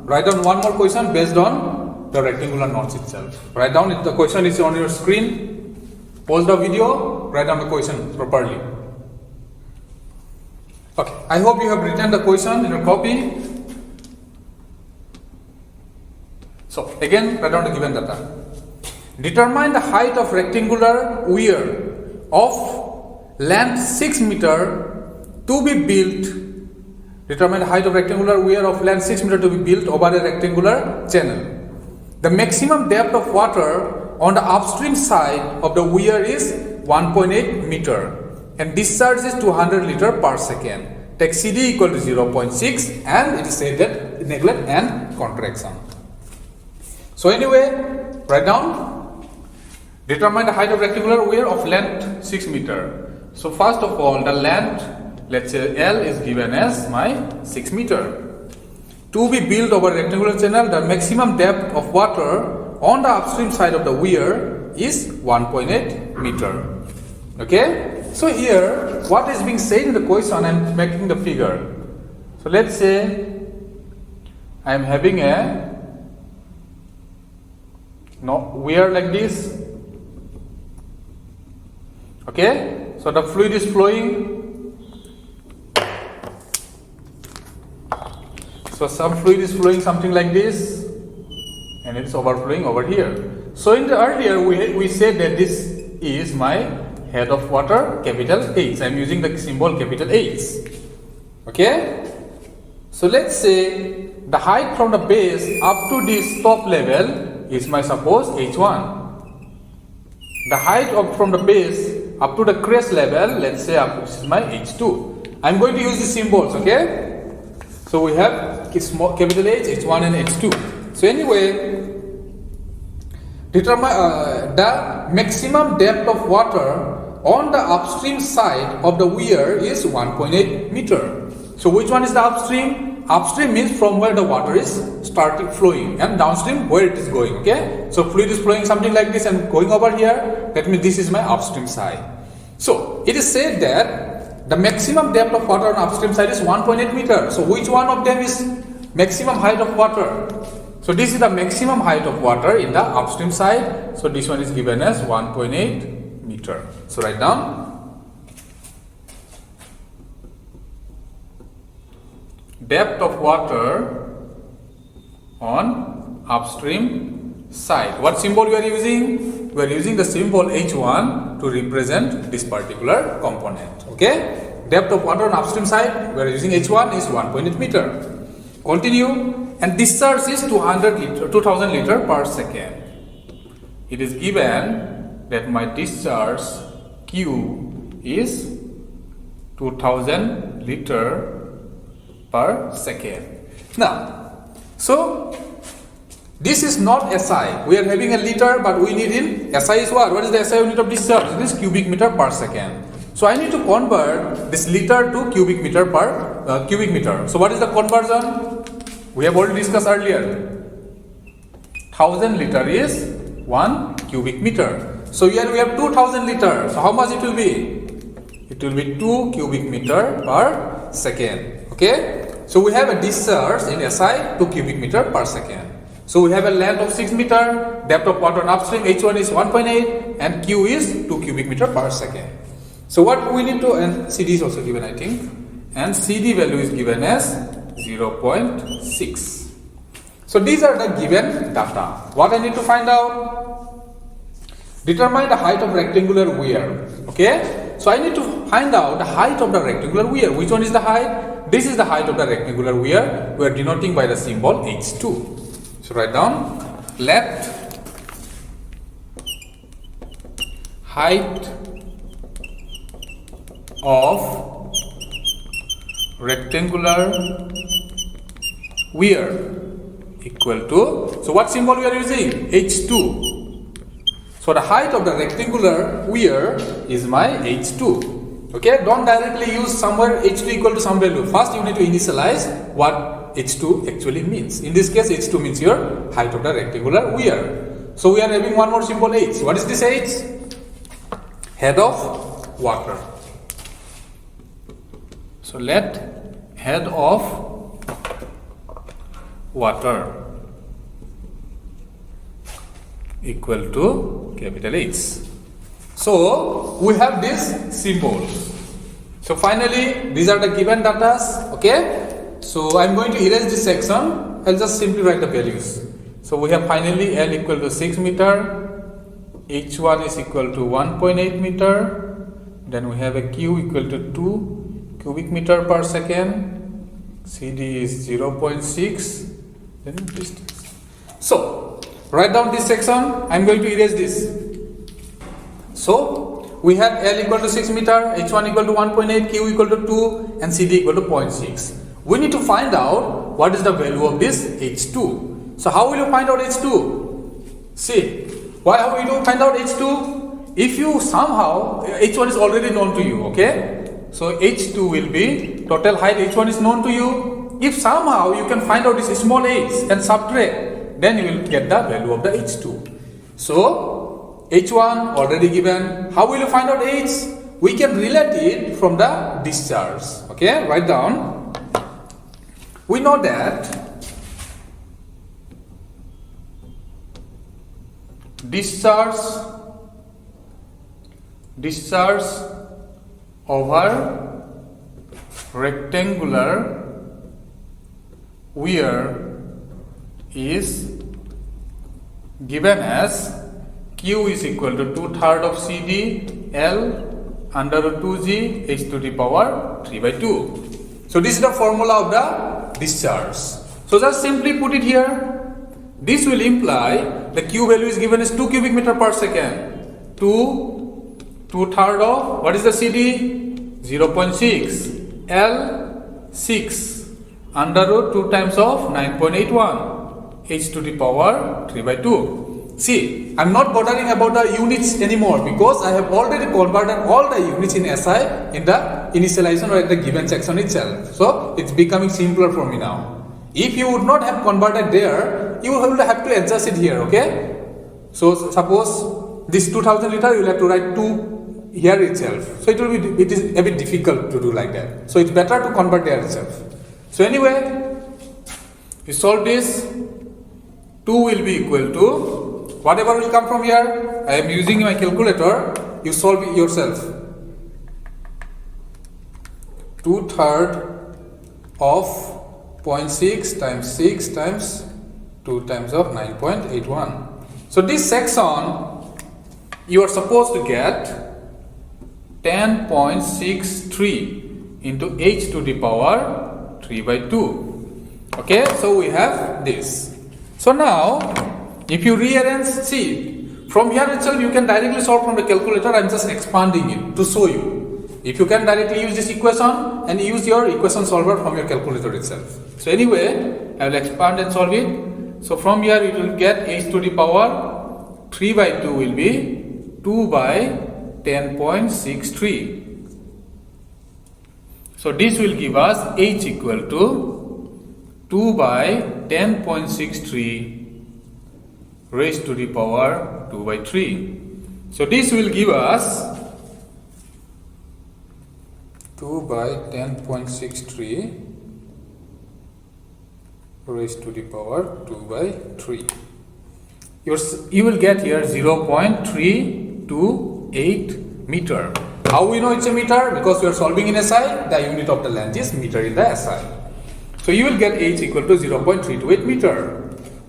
write down one more question based on the rectangular knots itself. Write down it, the question is on your screen. Pause the video, write down the question properly. Okay, I hope you have written the question in your copy. So again, write down the given data. Determine the height of rectangular weir of length 6 meter to be built. Determine the height of rectangular weir of length 6 meter to be built over a rectangular channel. The maximum depth of water on the upstream side of the weir is 1.8 meter and discharge is 200 liter per second. Take CD equal to 0.6 and it is said that neglect and contraction. So anyway, write down. Determine the height of rectangular weir of length 6 meter. So first of all, the length, let's say L is given as my 6 meter. To be built over rectangular channel, the maximum depth of water on the upstream side of the weir is 1.8 meter. Okay? So here, what is being said in the question, I am making the figure. So let's say I am having a weir like this. Okay, so the fluid is flowing. So some fluid is flowing something like this, and it's overflowing over here. So in the earlier we said that this is my head of water, capital H. I am using the symbol capital H. Okay. So let's say the height from the base up to this top level is my suppose H1. The height from the base up to the crest level, let's say this is my H2. I'm going to use the symbols, okay? So we have small capital H, H1 and H2. So anyway, determine the maximum depth of water on the upstream side of the weir is 1.8 meter. So which one is the upstream? Upstream means from where the water is starting flowing, and downstream where it is going. Okay, so fluid is flowing something like this and going over here. That means this is my upstream side. So it is said that the maximum depth of water on upstream side is 1.8 meter. So which one of them is maximum height of water? So this is the maximum height of water in the upstream side. So this one is given as 1.8 meter. So write down. Depth of water on upstream side. What symbol we are using? We are using the symbol H1 to represent this particular component. Okay? Depth of water on upstream side, we are using H1 is 1.8 meter. Continue. And discharge is 2000 liter per second. It is given that my discharge Q is 2000 liter per second. Now, so this is not SI. We are having a liter, but we need in SI is what? What is the SI unit of discharge? It is cubic meter per second. So I need to convert this liter to cubic meter per cubic meter. So what is the conversion? We have already discussed earlier. 1000 liter is 1 cubic meter. So here we have 2000 liters. So how much it will be? It will be 2 cubic meter per second. Okay? So we have a discharge in SI 2 cubic meter per second. So we have a length of 6 meter, depth of water on upstream H1 is 1.8 and Q is 2 cubic meter per second. So what we need to, and CD is also given I think, and CD value is given as 0.6. So these are the given data. What I need to find out? Determine the height of rectangular weir. Okay? So I need to find out the height of the rectangular weir. Which one is the height? This is the height of the rectangular weir. We are denoting by the symbol H2. So write down, let height of rectangular weir equal to, so what symbol we are using? H2. So the height of the rectangular weir is my H2. Okay, don't directly use somewhere H2 equal to some value. First you need to initialize what H2 actually means. In this case H2 means your height of the rectangular weir. So we are having one more symbol H. What is this H? Head of water. So let head of water equal to capital H. So we have this symbol. So finally, these are the given data. Okay. So I'm going to erase this section. I'll just simply write the values. So we have finally L equal to 6 meter, H1 is equal to 1.8 meter, then we have a Q equal to 2 cubic meter per second, CD is 0.6, then distance. So write down this section. I'm going to erase this. So we have L equal to 6 meter, H1 equal to 1.8, Q equal to 2 and CD equal to 0.6. We need to find out what is the value of this H2. So how will you find out H2? See, why will you find out H2? If you somehow, H1 is already known to you, okay? So H2 will be, total height H1 is known to you. If somehow you can find out this small h and subtract, then you will get the value of the H2. So H1 already given. How will you find out H? We can relate it from the discharge. Okay, write down. We know that discharge over rectangular weir is given as Q is equal to 2/3 of CD L under root 2G h to the power 3 by 2. So this is the formula of the discharge. So just simply put it here. This will imply the Q value is given as 2 cubic meter per second. 2/3 of, what is the CD? 0.6. L 6 under root 2 times of 9.81 h to the power 3 by 2. See, I'm not bothering about the units anymore because I have already converted all the units in SI in the initialization or at the given section itself. So it's becoming simpler for me now. If you would not have converted there, you will have to adjust it here, okay? So suppose this 2000 liter, you will have to write 2 here itself. So it is a bit difficult to do like that. So it's better to convert there itself. So anyway, you solve this, 2 will be equal to, whatever will come from here, I am using my calculator, you solve it yourself. 2/3 of 0.6 times 6 times 2 times of 9.81. So this section you are supposed to get 10.63 into h to the power 3 by 2. Okay, so we have this. So now if you rearrange, see, from here itself you can directly solve from the calculator. I am just expanding it to show you. If you can directly use this equation and use your equation solver from your calculator itself. So anyway, I will expand and solve it. So from here you will get h to the power 3 by 2 will be 2 by 10.63. So this will give us h equal to 2 by 10.63 raised to the power 2 by 3. So this will give us 2 by 10.63 raised to the power 2 by 3. You will get here 0.328 meter. How we know it's a meter? Because we are solving in SI, the unit of the length is meter in the SI. So you will get h equal to 0.328 meter.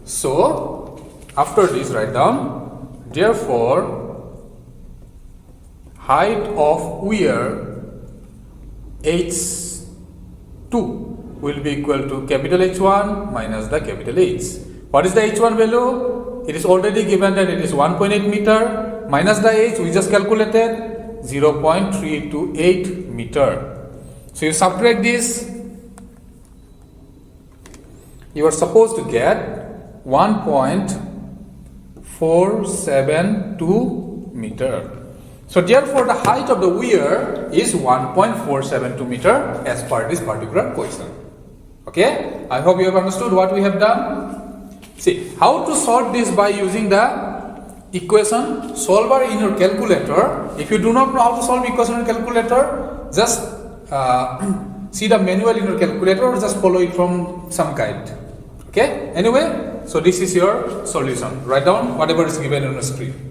So after this, write down, therefore height of weir H2 will be equal to capital H1 minus the capital H. What is the H1 value? It is already given that it is 1.8 meter minus the H we just calculated 0.328 meter. So you subtract this, you are supposed to get 1.472 meter. So therefore the height of the weir is 1.472 meter as per this particular question. Okay, I hope you have understood what we have done. See, how to solve this by using the equation solver in your calculator. If you do not know how to solve equation in calculator, just see the manual in your calculator or just follow it from some guide. Okay, anyway, so this is your solution. Write down whatever is given on the screen.